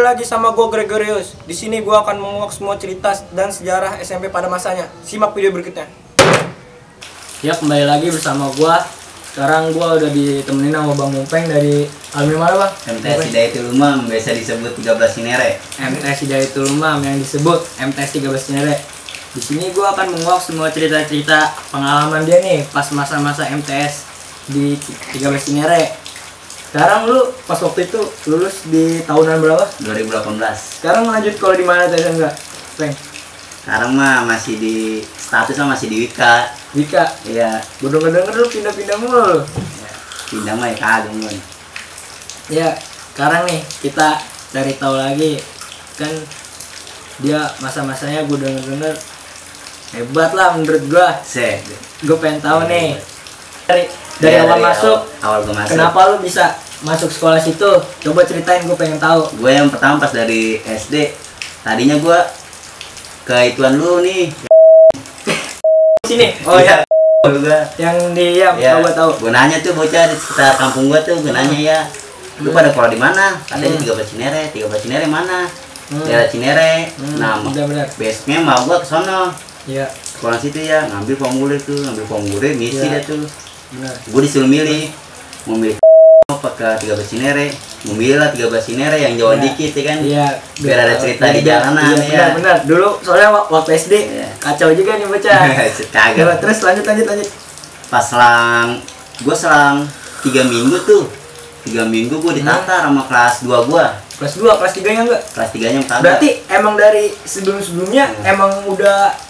lagi sama gue Gregorius. Di sini gue akan menguak semua cerita dan sejarah SMP pada masanya. Simak video berikutnya. Ya, kembali lagi bersama gue. Sekarang gue udah ditemenin sama Bang Mumpeng dari alumni mana, Bang? MTS Hidayatul Umam, biasa disebut 13 Cinere. MTS Hidayatul Umam yang disebut MTS 13 Cinere. Di sini gue akan menguak semua cerita-cerita pengalaman dia nih pas masa-masa MTS di 13 Cinere. Sekarang lu pas waktu itu lulus di tahunan berapa? 2018. Sekarang lanjut kalau di mana tadi enggak? Peng. Sekarang mah masih di statusnya masih di Wika. Wika. Iya. Gue denger lu pindah-pindah mulu. Ya, pindah mah ya kagak Bang. Ya, sekarang nih kita cari tahu lagi kan dia masa-masanya gue denger hebat lah menurut gua. Gue pengen tahu nih dari awal masuk. Awal gua masuk. Kenapa lu bisa masuk sekolah situ? Coba ceritain, gue pengen tahu. Gue yang pertama pas dari SD, tadinya gue ke ituan lu nih. Sini. Oh ya. Gua. Yang di ya, gua tahu. Gue nanya tuh bocah di sekitar kampung gua tuh, gue nanya ya. Lu pada sekolah di mana? Katanya 13 Cinere. 13 Cinere mana? Daerah Cinere. Nah, benar. besoknya mau gua ke sono. Iya. Sekolah situ ya, ngambil formulir ngisi Ya. dia tuh. Benar. Gue disuruh milih, mau milih apa ke 13 Cinere, memilih lah 13 Cinere yang jauh dikit ya kan. Iya. Biar ada cerita di jalanan ya. Benar. Dulu soalnya waktu SD kacau juga nih bocah. Kagak. Terus lanjut. Pas gue selang 3 minggu tuh. 3 minggu gue ditatar sama kelas 2 gue. Kelas 2, kelas 3-nya enggak? Kelas 3-nya kagak. Berarti emang dari sebelum-sebelumnya emang udah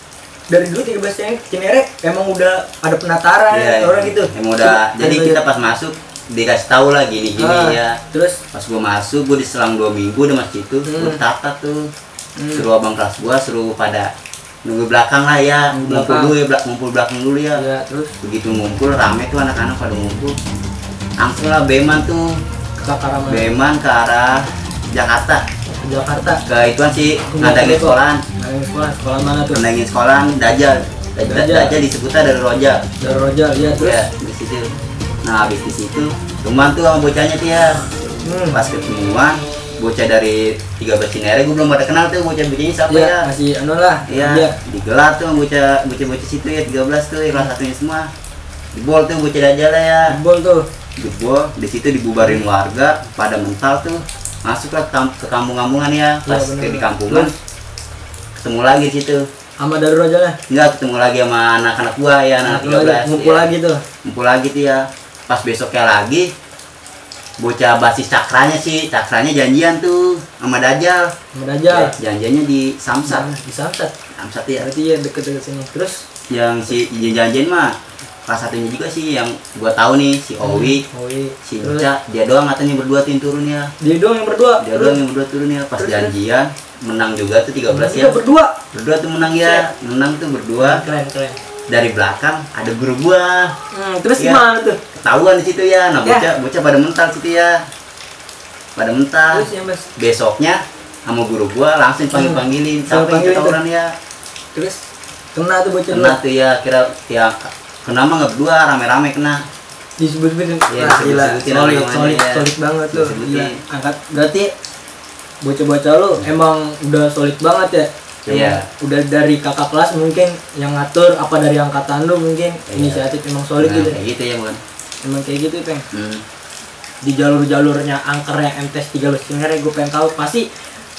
dari dulu 13 Cinere emang udah ada penataran orang gitu. Emang udah. Jadi kita pas masuk dikasih tahu lah gini ya. Terus pas gue masuk, gue diselang 2 minggu udah masih itu. Gue ditata tuh. Suruh abang kelas gue suruh pada nunggu belakang lah ya. Ngumpul belakang dulu ya. Ya, terus begitu ngumpul rame tuh anak-anak pada ngumpul. Langsung lah Beman tuh. Beman ke arah Jakarta. Ke ituan sih ngadangin sekolahan. Sekolah mana tuh? Ngadangin sekolahan Dajjal disebutnya dari Rojal. Ya, terus Ya, di situ. Nah, habis di situ teman tuh sama bocahnya tuh ya. Pas ketemuan bocah dari 13 Cinere, gue belum pada kenal tuh bocah-bocahnya siapa ya. Masih anu lah. Iya, digelar tuh bocah situ ya 13 tuh, kelas satunya semua. Jebol tuh bocah Dajjal ya. Jebol, di situ dibubarin warga pada mental tuh. Masuklah ke kampung-kampungan ya. Pas di kampungan ketemu lagi di situ. Sama dari Rojalnya? Enggak, ketemu lagi sama anak-anak gua ya, anak 13. Ngumpul lagi tuh. Ngumpul lagi tuh ya. Pas besoknya lagi bocah basis cakranya janjian tuh sama Dajjal. Ya, janjiannya di Samsat. Di Samsat ya. Berarti ya deket-deket sini. Terus yang si janjian mah kelas satunya juga sih yang gua tahu nih, si Owi, si Ica, dia doang katanya berdua tuh turun ya. Dia doang yang berdua turun ya. Pas janjian menang juga tuh 13 ya. Berdua tuh menang ya. Menang tuh berdua. Keren. Dari belakang ada guru gua. Terus gimana tuh? Ketahuan di situ ya. Nah, bocah pada mental situ ya. Pada mental. Terus ya, Mas. Besoknya sama guru gua langsung panggilin sampai ketahuan ya. Terus kena tuh bocah. Kena tuh ya, kira ya kena mah nggak berdua, rame-rame kena. Disebutin. Ya, solid banget tuh. Iya. Angkat berarti bocah-bocah lu emang udah solid banget ya. Iya. Udah dari kakak kelas mungkin yang ngatur, apa dari angkatan lu mungkin inisiatif emang solid gitu. Kayak gitu ya, Bang. Emang kayak gitu, Peng. Di jalur-jalurnya angkernya MTS 13 Cinere gue pengen tahu pasti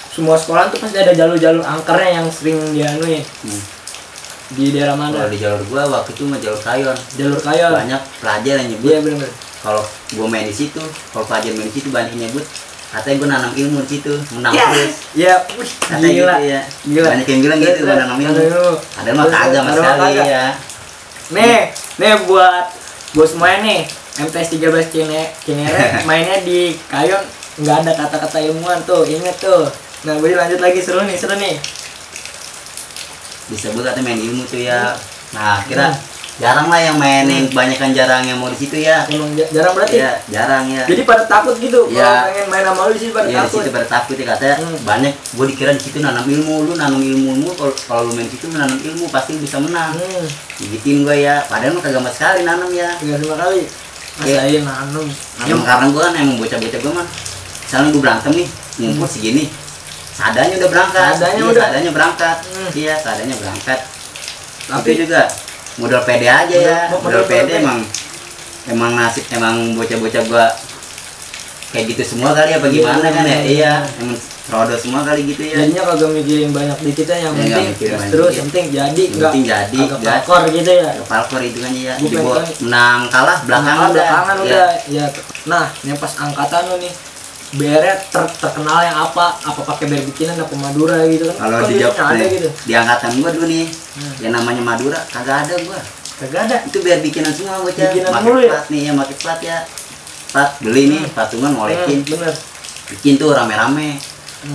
semua sekolah tuh pasti ada jalur-jalur angkernya yang sering dianuin. Di daerah mana? Kalau di jalur gua waktu itu mah jalur Kayon. Banyak pelajar yang nyebut. Iya benar. Kalau gua main di situ, kalau pelajar main di situ banyak yang nyebut. Katanya gua nanam ilmu di situ, menang terus. Iya, katanya gitu ya. Banyak yang bilang gitu gua nanam ilmu. Ada mah kagak sama sekali ya. Nih buat semuanya nih, MTS 13 Cinere mainnya di Kayon nggak ada kata-kata ilmuwan tuh, inget tuh. Nah, gue lanjut lagi seru nih. Disebut katanya main ilmu tuh ya. Nah, kira jarang lah yang main, yang kebanyakan jarang yang mau di situ ya. Emang jarang berarti? Iya, jarang ya. Jadi pada takut gitu. Ya. Kalau pengen main sama lu di sini pada takut. Iya, di situ pada takut ya katanya. Banyak gua dikira di situ nanam ilmu, lu nanam ilmu kalau lu main di situ nanam ilmu pasti lu bisa menang. Digituin gua ya. Padahal mah kagak sama sekali nanam ya. Enggak sama kali. Masain nanam. Karena gua kan emang bocah-bocah gua mah. Misalnya gua berantem nih, ngumpul segini. Seadanya udah berangkat. Seadanya iya, udah. seadanya berangkat. Iya, seadanya berangkat. Tapi Tapi juga modal pede aja ya. Modal Modal pede pede. emang nasib emang bocah-bocah gua kayak gitu semua kali apa gimana kan ya. Iya, emang rodo semua kali gitu ya. jadinya kagak mikirin banyak dikitnya, yang Ya, nggak penting mikirin gas banyak terus, dikit. yang penting jadi, Yang penting jadi, agak gas. pakor gitu ya. Palkor itu kan ya. Bukan Dibawa kan. menang kalah belakangan udah. Belakangan Iya. udah ya. Nah, yang pas angkatan lu nih, BR terkenal yang apa pakai BR bikinan apa Madura gitu kan. Kalau Kan di biasanya ada nih, gitu. di angkatan gua dulu nih, yang namanya Madura kagak ada gua. Kagak ada. Itu biar bikinan semua bocah. Bikinan Pakai mulu ya? plat nih, ya pakai plat ya. Plat beli nih, patungan ngolekin. Bener. Bikin tuh rame-rame.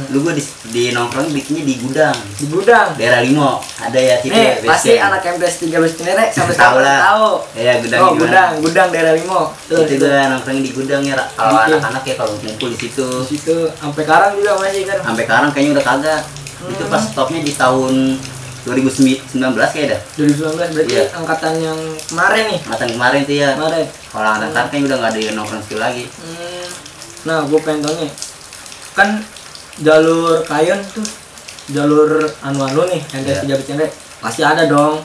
Lu gua di nongkrong bikinnya di gudang. Di gudang. Daerah Limo ada ya situ. Nih, ya, pasti base camp. anak MTS 13 Cinere sampai Tahu sekarang lah. tahu. Iya, gudang Oh, di mana? gudang daerah Limo. Tuh, Itu gua nongkrong di gudang ya. Kalau Bikin. anak-anak ya kalau ngumpul di situ. di situ sampai sekarang juga masih kan. Sampai sekarang kayaknya udah kagak. Itu pas stopnya di tahun 2019 kayak dah. 2019 berarti Iya. angkatan yang kemarin nih. Angkatan kemarin tuh ya. Kemarin. Kalau angkatan sekarang kayaknya udah nggak ada yang nongkrong situ lagi. Nah, gue pengen tanya, kan jalur Kayon tuh, jalur anuan lu nih, MTS 13 Cinere, pasti ada dong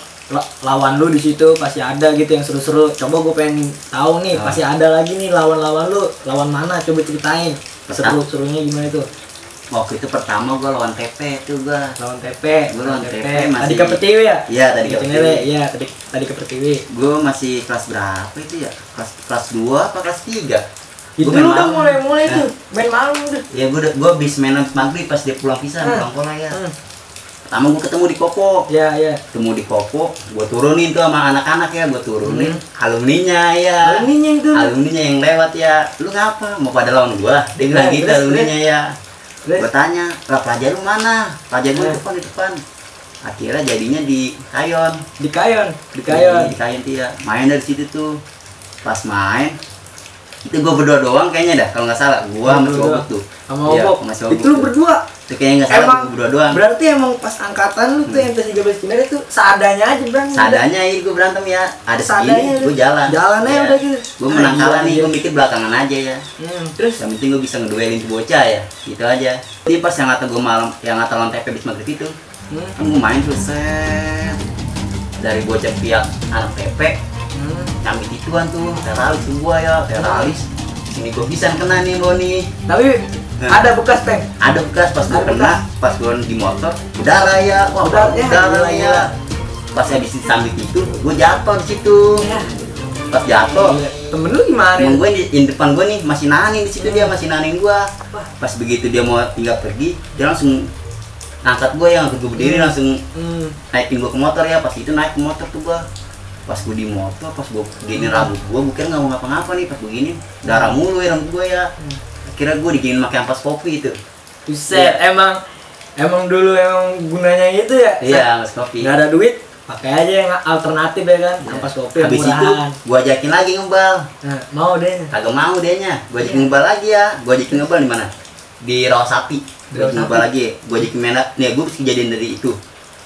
lawan lu di situ, pasti ada gitu yang seru-seru. Coba gue pengen tahu nih, pasti ada lagi nih lawan-lawan lu, lawan mana? Coba ceritain. Seru-serunya gimana tuh? Waktu itu pertama gua lawan TP tuh gua. Lawan TP, Gua lawan TP Tadi masih. ke Pertiwi ya? Iya, tadi ke Cinere, Pertiwi. iya, tadi ke Pertiwi. Gua masih kelas berapa itu ya? Kelas 2 apa kelas 3? Itu lu udah mulai tuh, main malam tuh. Ya gua habis main maghrib pas dia pulang pisah, pulang sekolah ya. Pertama gua ketemu di Kopo. Iya, iya. Ketemu di Kopo, gua turunin tuh sama anak-anak ya, gua turunin alumninya ya. Alumninya itu. Alumninya yang lewat ya. Lu ngapa? Mau pada lawan gua? Dia bilang gitu terus, alumninya ya. Terus? Gua tanya, "Lah pelajar lu mana?" Pelajar gua di depan. Akhirnya jadinya di Kayon. Di Kayon. Di Kayon tuh ya. Main dari situ tuh. Pas main itu gua berdua doang kayaknya dah kalau nggak salah. Gua sama si Obok tuh. Sama Iya, Obok. sama si Obok Itu lu tuh. berdua. Itu kayaknya nggak salah gua berdua doang. Berarti emang pas angkatan lu tuh yang MTS 13 Cinere tuh seadanya aja bang. Seadanya ini gua berantem ya. Ada Seadanya segini, gua udah. jalan. Jalan aja Iya. udah gitu. Gua menang Ah, kalah iya, nih, iya. gua mikir belakangan aja ya. Terus Yang penting gua bisa ngeduelin tuh bocah ya. Gitu aja. Jadi pas yang kata gua malam, yang kata lawan TP bis maghrib itu, kan gua main tuh set dari bocah pihak anak TP. Kami ituan tuh, teralis tuh gua ya, teralis. Sini gua bisa kena nih Boni. tapi ada bekas peng. Ada bekas pas gua Ada kena, pas gua di motor, udara ya, wah Udara, ya, udara iya. ya. Pas habis disambit itu, gua jatuh di situ. Pas jatuh, Iya. Temen lu gimana? temen gue di depan gue nih masih naning di situ dia masih naning gua. Pas begitu dia mau tinggal pergi, dia langsung angkat gue yang gue berdiri langsung naikin gue ke motor ya. Pas itu naik ke motor tuh gua. Pas gue di motor, pas gue gini rambut gue kira nggak mau ngapa-ngapa nih. Pas begini darah mulu ya rambut gue ya. Akhirnya gue diginin pakai ampas kopi itu. Buset, emang dulu emang gunanya itu ya? Iya, ampas kopi. Nggak ada duit, pakai aja yang alternatif ya kan? Ampas kopi yang Habis itu murahan. gue ajakin lagi ngebal. Nah, mau deh. Kagak mau dianya. Gue ajakin ngebal lagi ya. Gue ajakin ngebal di mana? Di Rawasapi. Gue ajakin ngebal lagi. Gue ajakin main. Nih gue bisa kejadian dari itu.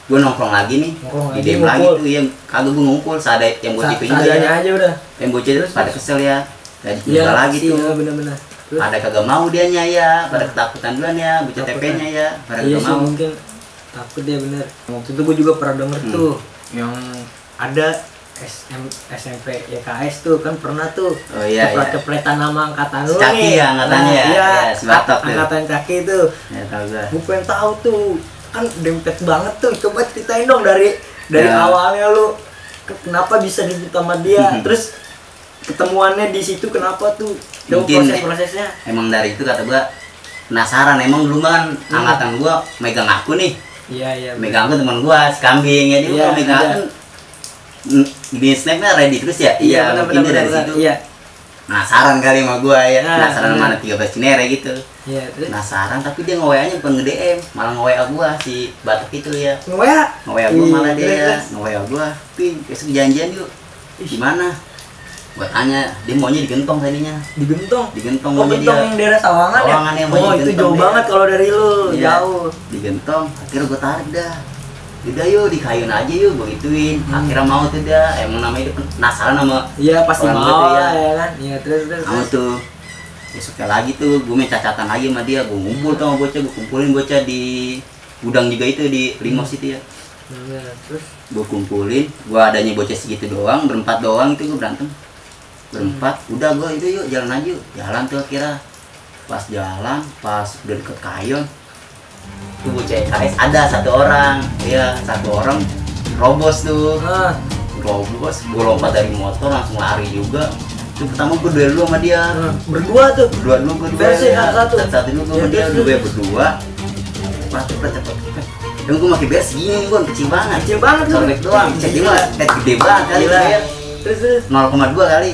Gue nongkrong lagi nih. Di DM lagi tuh yang kagak gue ngumpul. Sada yang bocah itu juga Seadanya ya. aja udah. Yang bocah itu pada kesel ya. Ajakin Iya ngebal lagi tuh. bener-bener. Terus? Pada kagak mau dianya ya. Pada ketakutan duluan ya. Bocah TP-nya ya. Pada Iya kagak sih mau. mungkin takut dia bener. Waktu itu gue juga pernah denger tuh yang ada SMP YKS tuh kan pernah tuh Oh iya, iya. cepret-cepretan nama angkatan lu Caki nih. ya angkatannya ya? Iya, Iya, si Batok tuh. angkatan Caki tuh. Ya tau gue. Gue pengen tahu tuh kan dempet banget tuh. Coba ceritain dong dari Ya. awalnya lu kenapa bisa disebut sama dia, terus ketemuannya di situ kenapa tuh? Coba Mungkin proses-prosesnya. Emang dari itu kata gua penasaran. Emang dulu kan angkatan gua megang aku nih. Iya. Megang aku teman gua si kambing ya. Dia Iya, kalau megang aku di snapnya ready terus ya. Mungkin dia dari situ. Iya. Penasaran kali sama gua ya. Nah, Penasaran bener. mana 13 Cinere gitu. Iya, terus Penasaran tapi dia nge-WA-nya bukan nge-DM, malah nge-WA gua si Batok itu ya. nge-WA. Nge-WA gua malah dia Terus? nge-WA gua. Pin, besok janjian yuk. Gimana? Gua tanya, dia maunya digentong tadinya. Digentong. Digentong Oh, maunya gentong dia. yang daerah Sawangan ya? Sawangan yang maunya Oh, itu digentong jauh dia. banget kalau dari lu, Iya, jauh. digentong. Akhirnya gue tarik dah. Udah yuk di Kayon aja yuk, gue gituin. Akhirnya mau tuh dah. Emang namanya dia penasaran sama Iya, pasti orang mau gitu lah ya kan. Iya, terus. mau tuh. Besoknya lagi tuh gue main cacatan lagi sama dia, gue ngumpul tuh sama bocah, gue kumpulin bocah di gudang juga itu di Limos itu ya. Terus Gue kumpulin, gue adanya bocah segitu doang, berempat doang itu gue berantem. Berempat, udah gue itu yuk jalan aja yuk. Jalan tuh kira pas jalan, pas udah deket Kayon tuh bocah EKS ada satu orang, ya satu orang robos tuh. Robos, gue lompat dari motor langsung lari juga. Itu pertama gue duel dulu sama dia. Berdua tuh. Berdua dulu gue versi satu. Satu dulu gue sama dia, gue berdua. Cepet. Dan gue pakai beres segini nih, gue kecil banget. Kecil banget tuh. Sobek doang, cek gila, gede banget kali. Terus 0,2 kali.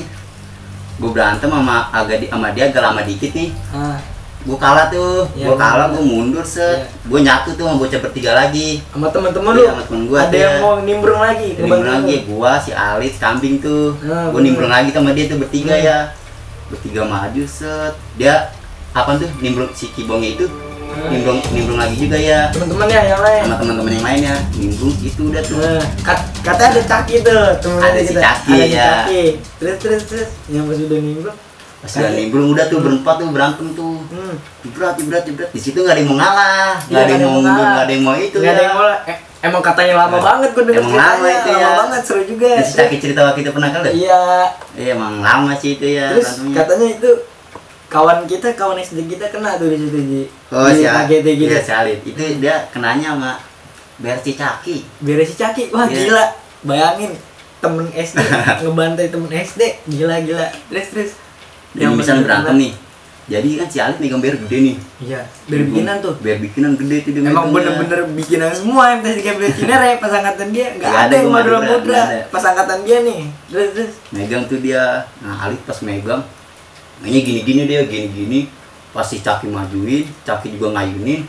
Gue berantem sama dia agak lama dikit nih. Gue kalah tuh, Ya, gue kalah, gue mundur set. Gue nyatu tuh sama bocah bertiga lagi. sama temen-temen lu. Sama temen gue. Ada yang mau nimbrung lagi. Nimbrung lagi, gue si Alit, kambing tuh. Gue nimbrung lagi sama dia tuh bertiga ya. Bertiga maju set. Dia apa tuh nimbrung si Kibongnya itu. Nimbrung lagi juga ya. Temen-temennya yang lain. Sama teman-teman yang lainnya. Nimbrung itu udah tuh. Katanya ada Caki tuh, temennya Ada si kita. Caki, Ada si ya. Caki. Terus yang pas udah nimbrung. Pas udah nimbrung udah tuh berempat tuh berantem tuh. Berat. Di situ nggak ada yang mau ngalah, nggak ada yang mau mundur, nggak ada yang mau itu. Nggak ada yang mau. Emang katanya lama banget gue denger Emang lama itu ya. Lama banget, seru juga. Si Caki cerita waktu itu pernah kali? Iya. Iya emang lama sih itu ya. Terus berantemnya. katanya itu kawan SD kita kena tuh di situ di Si KGT gitu. Iya si Alit. Itu dia kenanya sama Bersi Caki. Beres si Caki, wah Iya. gila. Bayangin temen SD ngebantai temen SD, gila. Terus Yang bisa berantem nih. Jadi kan si Alit megang ber gede nih. Iya, dari bikinan tuh. Ber bikinan gede tuh dia Emang megangnya. bener-bener bikinan semua yang tadi kayak Cinere pas angkatan dia nggak Nggak ada ada yang gua Madura nggak Muda ada. pas angkatan dia nih. Terus Megang tuh dia. Nah Alit pas megang mainnya gini-gini dia, gini-gini. Pas si Caki majuin, Caki juga ngayunin.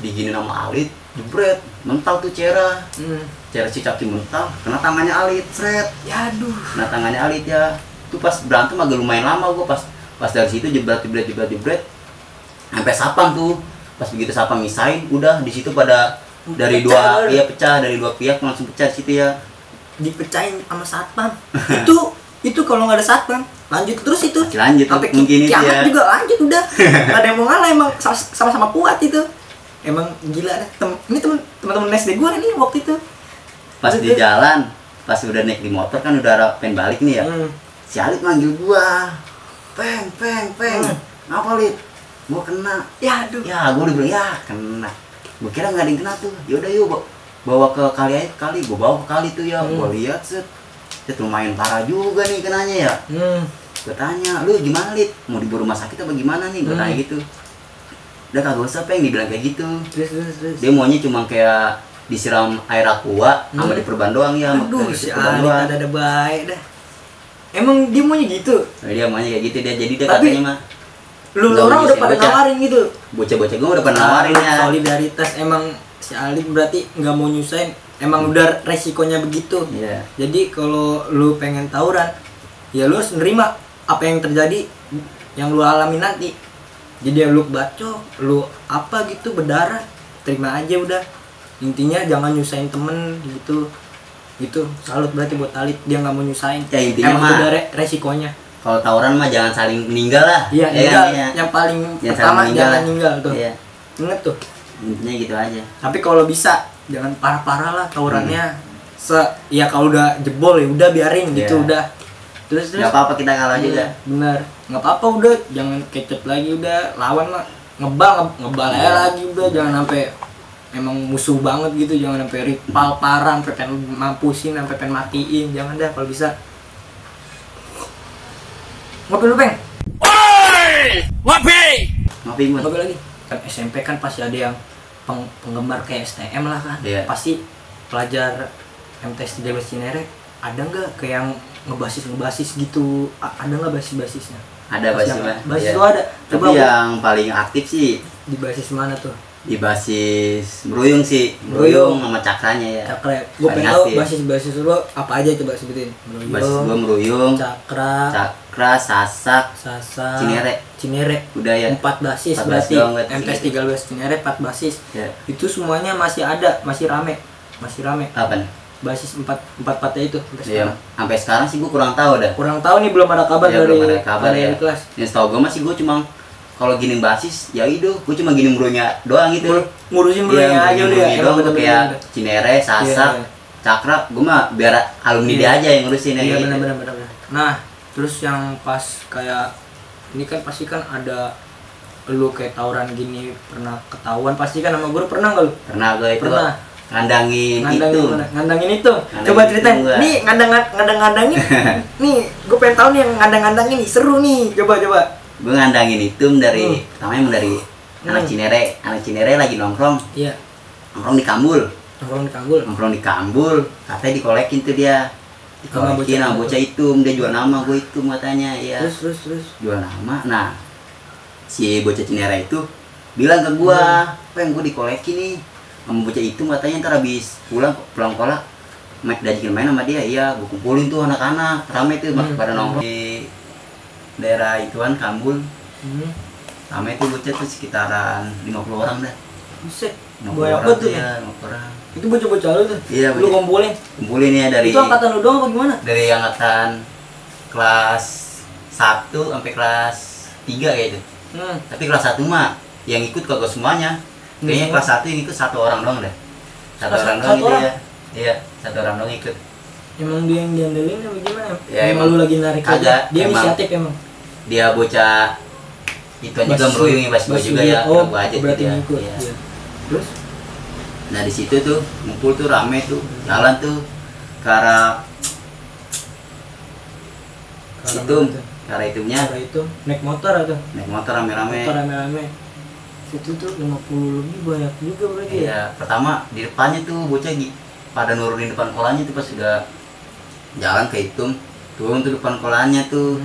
Diginin sama Alit, jebret, mental tuh Cera. Cera si Caki mental, kena tangannya Alit, seret. ya aduh. Kena tangannya Alit ya. Tuh pas berantem agak lumayan lama gua pas dari situ jebret. Sampai sapam tuh. Pas begitu sapam misain, udah di situ pada dari Pecah, pecah dari dua pihak langsung pecah di situ ya. Dipecahin sama satpam. itu kalau nggak ada satpam lanjut terus itu. Masih lanjut Sampai mungkin itu kiamat ya. juga lanjut udah. Nggak ada yang mau ngalah, emang sama-sama kuat itu. Emang gila dah. Ini teman-teman SD gua nih waktu itu. Pas di jalan, pas udah naik di motor kan udah pengen balik nih ya. Si Alit manggil gua. Peng. Apa Lit? Gua kena. Ya aduh. Ya, gua udah bilang ya kena. Gua kira nggak ada yang kena tuh. Yaudah yuk bawa ke kali aja kali. Gua bawa ke kali tuh ya. Gua lihat set lumayan parah juga nih kenanya ya. Gua tanya, lu gimana Lit? Mau dibawa rumah sakit apa gimana nih? Gua tanya gitu. Udah kagak usah Peng, dibilang kayak gitu. Terus. Dia maunya cuma kayak disiram air aqua sama diperban doang ya. Aduh, si Ali ada baik dah. Emang dia maunya gitu? Nah, dia maunya kayak gitu dia. Jadi dia Tapi, katanya mah lu nggak orang mau udah nyusahin pada bocah. nawarin gitu. Bocah-bocah gue udah pernah nawarin ya. Solidaritas emang si Ali berarti nggak mau nyusahin. Emang udah resikonya begitu. Iya. Jadi kalau lu pengen tawuran, ya lu harus nerima apa yang terjadi yang lu alami nanti. Jadi lu bacok, lu apa gitu berdarah, terima aja udah. Intinya jangan nyusahin temen gitu. Gitu. Salut berarti buat Alit, dia nggak mau nyusahin. Ya, intinya emang mah udah resikonya. Kalau tawuran mah jangan saling meninggal lah. Iya, ya ninggal. kan? Iya. Yang paling Jangan pertama saling meninggal jangan lah. ninggal tuh. Iya. Ingat tuh. Intinya gitu aja. Tapi kalau bisa jangan parah-parah lah tawurannya. Ya kalau udah jebol ya udah biarin gitu Iya. udah. Terus Gak apa-apa kita kalah juga. Bener. Nggak apa-apa udah, jangan kecep lagi udah. Lawan mah ngebal aja lagi udah, jangan sampai emang musuh banget gitu, jangan sampai rival parah, sampai pengen mampusin, sampai pengen matiin, jangan dah kalau bisa. Ngopi lu, Peng? Ngopi Mun. Ngopi lagi. Kan SMP kan pasti ada yang penggemar kayak STM lah kan. Iya. Pasti pelajar MTS 13 Cinere ada nggak kayak yang ngebasis gitu? Ada nggak basis-basisnya? Ada basis mah. Basis Iya. lu ada. Tapi Coba yang paling aktif sih di basis mana tuh? di basis Meruyung sih. Meruyung. Meruyung sama Cakranya ya. Cakra. Gue Paling pengen tahu aktif. basis-basis lu apa aja, coba sebutin. Basis gua Meruyung, Cakra, Cakra, Sasak, Sasa, Cinere. Udah ya. 4 basis 4 berarti. doang berarti. MTS 13 Cinere 4 basis. Ya. Itu semuanya masih ada, masih rame. Apa nih? basis empat-empatnya itu sampai Iya, sekarang. sampai sekarang sih gue kurang tahu dah. Kurang tahu nih, belum ada kabar Ya, dari belum ada kabar ya. kelas. Yang setahu gue masih gue cuma kalau gini basis ya itu gue cuma gini bronya doang gitu. Ngurusin Iya, aja udah ngurusin ya. doang tuh kayak Cinere, Sasak, Iya. Cakra, gue mah biar alumni Iya. dia aja yang ngurusin ya. Iya gitu. benar. Nah, terus yang pas kayak ini kan pasti kan ada lu kayak tawuran gini pernah ketahuan pasti kan sama guru, pernah nggak lu? Pernah gue itu Pernah. ngandangin itu. Ngandangin itu. Ngandangin Coba itu ceritain. gua. Nih ngandangin. Nih, gue pengen tahu nih yang ngandangin nih seru nih. Coba. Gue ngandangin itu dari pertama emang dari anak Cinere lagi nongkrong Iya. di Kambul. Nongkrong di Kambul. Katanya dikolekin tuh dia. Sama Dikolekin sama bocah bocah Itum, dia jual nama gue Itum katanya, ya. Terus. Jual nama. Nah, si bocah Cinere itu bilang ke gua, "Peng, gue dikolekin nih sama bocah Itum katanya ntar habis pulang sekolah diajakin main sama dia." Iya, gue kumpulin tuh anak-anak, rame tuh pada nongkrong di daerah ituan Kambul. Rame tuh bocah tuh sekitaran 50 orang dah. Buset. 50 Banyak orang banget tuh ya, ya. 50 orang. Itu bocah-bocah lu tuh. Iya, Lu kumpulin. Kumpulin ya dari Itu angkatan lu doang apa gimana? dari angkatan kelas 1 sampai kelas 3 kayak itu. Tapi kelas 1 mah yang ikut kagak semuanya. Kayaknya kelas 1 yang ikut 1 orang doang deh. Satu orang doang itu ya. Iya, 1 orang doang ikut. Emang dia yang diandelin apa gimana? Ya, emang lu lagi narik aja. kagak, Dia emang. inisiatif emang. Dia bocah itu juga Basis meroyongi lu. pas gua Basis juga lu. ya. Oh, Gua aja berarti dia. ngikut. Iya. Iya. Terus? Nah, di situ tuh ngumpul tuh rame tuh. Jalan tuh ke arah Itum, ke arah Itumnya. Cara itu naik motor atau? Naik motor rame-rame. Motor rame-rame. Situ tuh 50 lebih banyak juga berarti ya. Iya, pertama di depannya tuh bocah pada nurunin depan kolanya tuh pas sudah jalan ke Itum, turun tuh depan kolanya tuh.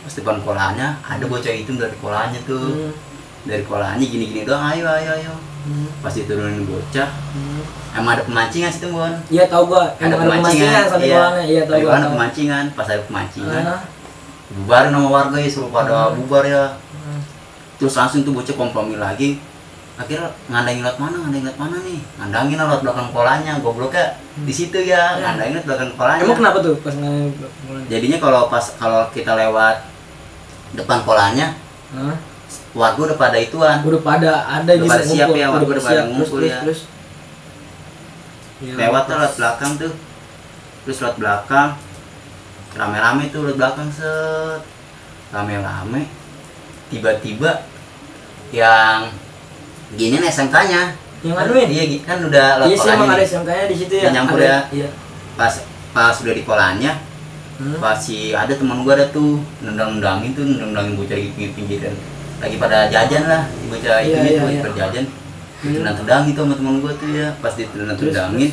Pas depan kolanya ada bocah Itum dari kolanya tuh. Dari kolanya gini-gini doang, ayo. Pas diturunin bocah, emang ada pemancingan situ, Bon. Iya, tahu gua. Ada Emang pemancingan, sampai iya. kolanya. Iya, tahu Dari gua. kolanya Tahu. pemancingan, pas ada pemancingan, Ah. bubarin sama warga ya, suruh pada bubar ya. Terus langsung tuh bocah kompromi lagi. Akhirnya ngandangin lewat mana nih? Ngandangin lewat belakang kolanya, gobloknya di situ ya, ngandangin lewat belakang kolanya. Emang kenapa tuh pas ngandangin kolanya? Jadinya kalau kita lewat depan kolanya, Hah? warga udah pada ituan. Udah pada ada Udah pada siap ya, warga udah pada siap. ngumpul ya. Terus. Ya, Lewat tuh lewat belakang tuh. Terus lewat belakang rame-rame tuh lewat belakang set. Rame-rame. Tiba-tiba yang gini nih SMK-nya. Yang anuin? Iya, kan udah lewat Iya sih, emang ada nih. SMK-nya di situ ya. Udah nyampur Ada. ya. Iya. Pas udah di kolanya, pas si ada teman gua ada tuh nendang-nendangin bocah di pinggir-pinggiran. Lagi pada jajan lah, di bocah itu Iya, nih iya, lagi iya. pada jajan. Ditendang gitu sama teman gua tuh ya. Pas ditendang-tendangin,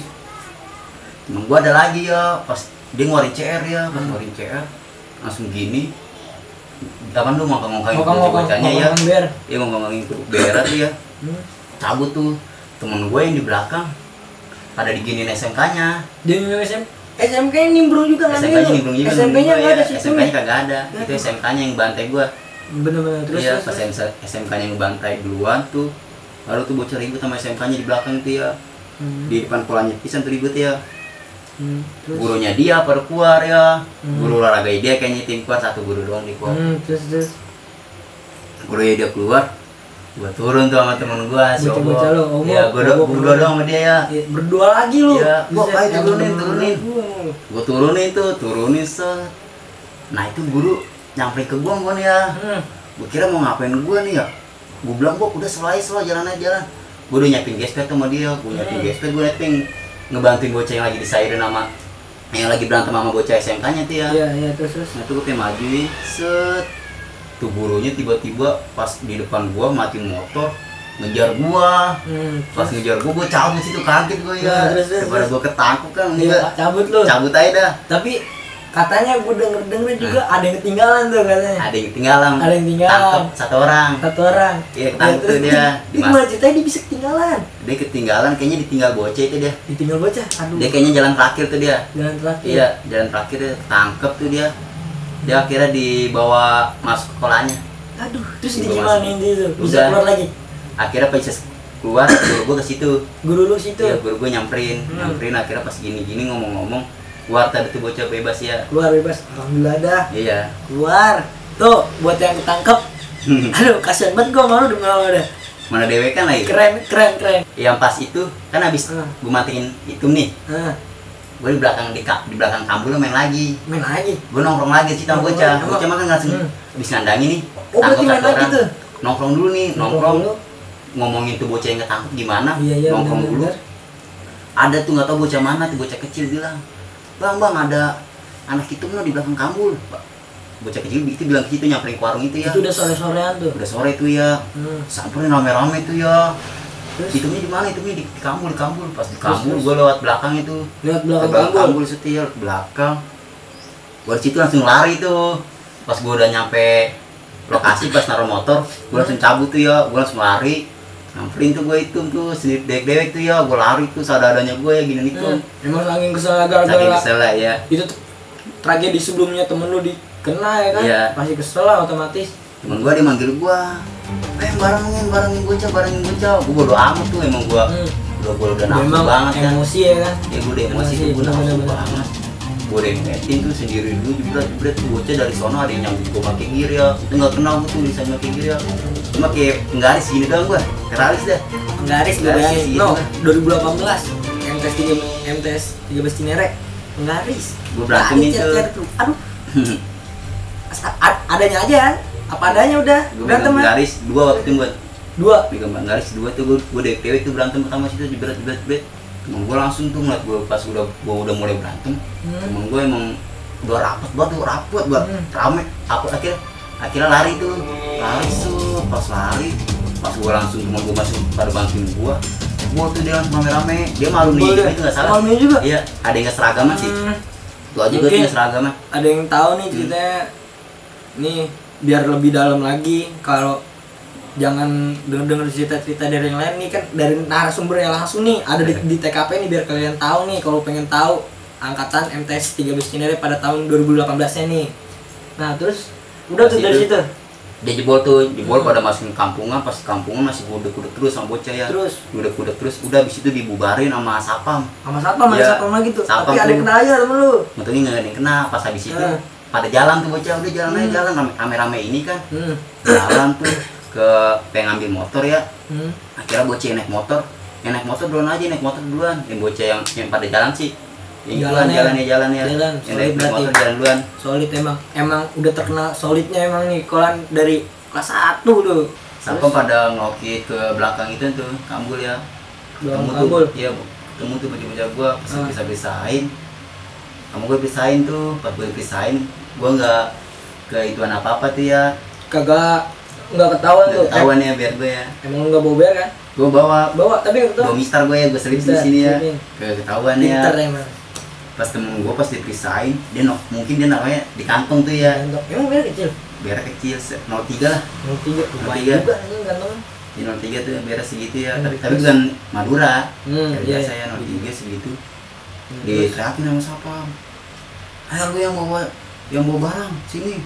temen gua ada lagi ya. Pas dia ngeluarin CR ya, pas ngeluarin CR langsung gini. Kapan lu ngomong-ngomongin bocah-bocahnya ya? Iya, ngomong-ngomongin berat tuh ya. Cabut tuh temen gue yang di belakang pada diginiin SMK-nya. Dia SMK yang nimbrung juga nggak SMK-nya nimbrung juga. SMK-nya nggak ada situ. SMK-nya kagak ada. Itu SMK-nya yang bantai gue. Bener-bener terus. Iya, pas SMK-nya yang bantai duluan tuh. Lalu tuh bocah ribut sama SMK-nya di belakang tuh ya. Di depan kolanya pisan tuh ribut ya. Terus. Gurunya dia pada keluar ya. Guru olahraga dia kayaknya tim keluar, satu guru doang di keluar. Terus. Gurunya dia keluar. Gua turun tuh sama temen gua, si Obo. Bocah-bocah lu, Obo. Iya, gua berdua doang sama dia ya. Berdua lagi lu. Iya, gua Buset, ayo yang turunin. Gua turunin set. Nah, itu guru nyamperin ke gua kan ya. Gua kira mau ngapain gua nih ya. Gua bilang, "Gua udah selesai jalan aja jalan." Gua udah nyiapin gesper sama dia, gua nyiapin ngebantuin bocah yang lagi disairin sama yang lagi berantem sama bocah SMK-nya tuh ya. Iya, terus. Nah, itu gue pengen majuin, set. Tuh gurunya tiba-tiba pas di depan gua matiin motor ngejar gua. Pas ngejar gua cabut situ, kaget gua ya. Daripada gua ketangkep kan, Iya, cabut lu. cabut aja dah. Tapi katanya gue denger juga ada yang ketinggalan tuh katanya. Ada yang ketinggalan. Ada yang ketinggalan. Tangkep satu orang. Iya, ketangkep tuh dia. Gimana ceritanya dia bisa ketinggalan? Dia ketinggalan, kayaknya ditinggal bocah itu dia. Ditinggal bocah. Aduh. Dia kayaknya jalan terakhir tuh dia. Jalan terakhir. Iya, jalan terakhir dia tangkep tuh dia. Dia akhirnya dibawa masuk ke sekolahnya. Aduh, terus Dibawa gimana masuk. ini tuh? Bisa Udah. keluar lagi. Akhirnya keluar, guru gue ke situ. Guru lu situ? Iya, guru gue nyamperin akhirnya pas gini-gini ngomong-ngomong keluar tadi tuh bocah bebas ya. Keluar bebas, alhamdulillah dah. Iya. Keluar. Tuh buat yang ketangkep. Aduh kasihan banget gue malu demi lo dah. Mana dewe kan lagi? Keren. Yang pas itu kan habis gue matiin itu nih. Gue di belakang kampung main lagi. Gue nongkrong lagi sih sama bocah mah kan langsung habis nandangin nih. Oh berarti main lagi tuh? Nongkrong dulu nih, nongkrong ngomongin tuh bocah yang ketangkep gimana, nongkrong dulu. Ada tuh nggak tahu bocah mana tuh, bocah kecil bilang, bang ada anak itu di belakang kampung. Bocah kecil itu bilang gitu nyamperin ke warung itu ya. Itu udah sore-sorean tuh? Udah sore tuh ya. Samperin rame-rame tuh ya. Hitumnya di mana? Hitumnya di kampung. Pas di kampung gue lewat belakang itu. Lewat belakang kampung setir belakang. Gue situ langsung lari tuh. Pas gue udah nyampe lokasi pas naruh motor, gue langsung cabut tuh ya. Gue langsung lari. Nyamperin tuh gue itu tuh sendiri dewek tuh ya. Gue lari tuh seadanya gue ya gini itu. Emang saking kesel gara-gara. Saking kesel ya. Itu tragedi sebelumnya temen lu kena ya kan? Iya. Pasti kesel lah otomatis. Temen gue dia manggil gue, barengin bocah. Gue bodo amat tuh emang gue udah nafsu banget kan. Emosi ya kan? Ya gue udah emosi tuh, gue nafsu banget. Gue udah ngeliatin tuh sendiri dulu jebret tuh bocah dari sono ada yang nyambut gue pakai gear ya. Itu nggak kenal gue tuh bisa pakai gear ya. Cuma kayak penggaris gini doang gue, teralis dah. Penggaris gue bayangin. No, 2018 MTS 13 Cinere penggaris. Gue berantemin tuh. Aduh. Adanya aja kan? Apa adanya udah berantem kan? Garis 2 waktu itu buat 2 megang garis 2 tuh gue dewe tuh berantem pertama situ jebret temen gue langsung tuh ngeliat gue pas gue udah mulai berantem temen gue emang udah rapet banget rame akhirnya lari tuh pas gue langsung temen gue masih pada bantuin gue tuh dia langsung rame-rame dia malu nih itu nggak salah malu juga iya ada yang nggak seragaman sih gue aja gue nggak seragaman ada yang tahu nih ceritanya nih biar lebih dalam lagi kalau jangan denger cerita-cerita dari yang lain nih kan dari narasumber yang langsung nih ada di TKP nih biar kalian tahu nih kalau pengen tahu angkatan MTS 13 Cinere pada tahun 2018-nya nih. Nah, terus udah tuh dari situ. Dia jebol pada masukin kampungan, pas kampungan masih gudeg-gudeg terus sama bocah ya. Terus gudeg-gudeg terus udah habis itu dibubarin sama satpam. Ada satpam lagi tuh. Tapi ada yang kena aja temen lu. Untungnya enggak ada yang kena pas habis itu. Pada jalan tuh bocah udah jalan rame-rame ini kan. Jalan tuh ke pengen ambil motor ya. Akhirnya bocah yang naik motor duluan aja yang bocah yang pada jalan sih. Jalan ya. Yang naik motor jalan duluan. Solid emang udah terkenal solidnya emang nih kolan dari kelas 1 tuh. Sampai pada ngokit ke belakang itu tuh Kambul ya. Kambul. Iya, ketemu tuh bocah-bocah gua bisa-bisain. Kamu gue pisahin tuh, pas gue pisahin, gue nggak ke ituan apa-apa tuh ya. Nggak ketahuan tuh. Ketahuan ya biar gue ya. Emang nggak bawa bear kan? Gue bawa tapi nggak ketahuan. Bawa mister gue ya, gue selip di sini ya. Ketahuan ya. Pinter emang. Pas temen gue pas dipisahin, mungkin dia naruhnya di kantong tuh ya. Emang bear kecil? Bear kecil, 03 lah. 03 juga nih kantong. Di 03 tuh bear segitu ya, tapi bukan Madura. Biasa ya 03 segitu. Diteriakin sama satpam. Ayo lu yang bawa barang sini.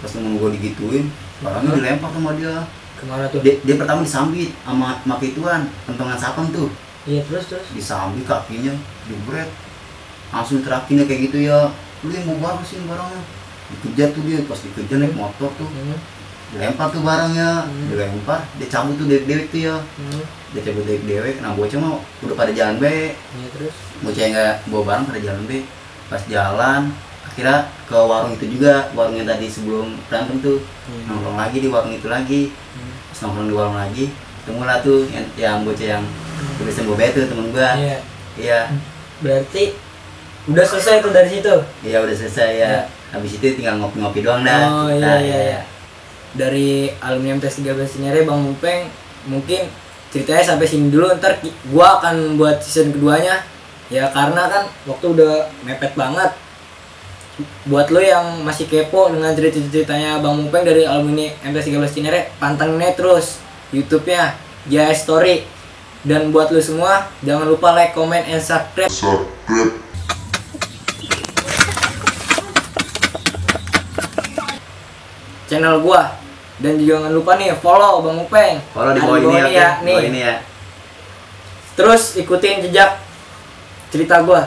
Pas temen gue digituin, barangnya dilempar sama dia. Kemana tuh? Dia pertama disambit sama ituan, kentongan satpam tuh. Iya terus. Disambit kakinya, dibret. Langsung terakhirnya kayak gitu ya. Lu yang bawa barang sini barangnya. Dikejar tuh dia, pas dikejar naik motor tuh. Dilempar tuh barangnya, dilempar, dia cabut tuh dewek tuh ya. Dia cabut dewek, nah bocah mah udah pada jalan be. Iya terus. Bocah yang nggak bawa barang pada jalan be. Pas jalan, akhirnya ke warung itu juga, warung yang tadi sebelum berantem tuh. Nongkrong lagi di warung itu lagi. Pas nongkrong di warung lagi, ketemulah tuh yang bocah yang udah sembuh tuh temen gua. Iya. Berarti udah selesai tuh dari situ? Iya udah selesai ya. Habis itu tinggal ngopi-ngopi doang dah. Oh iya. Dari alumni MTS 13 Cinere Bang Mupeng mungkin ceritanya sampai sini dulu, ntar gua akan buat season keduanya ya karena kan waktu udah mepet banget. Buat lo yang masih kepo dengan cerita-ceritanya Bang Mupeng dari alumni MTS 13 Cinere, pantengin terus YouTube-nya JS Story. Dan buat lo semua jangan lupa like, comment, and subscribe channel gua. Dan jangan lupa nih follow Bang Mupeng. Follow di bawah ini ya. Nih. Terus ikutin jejak cerita gue.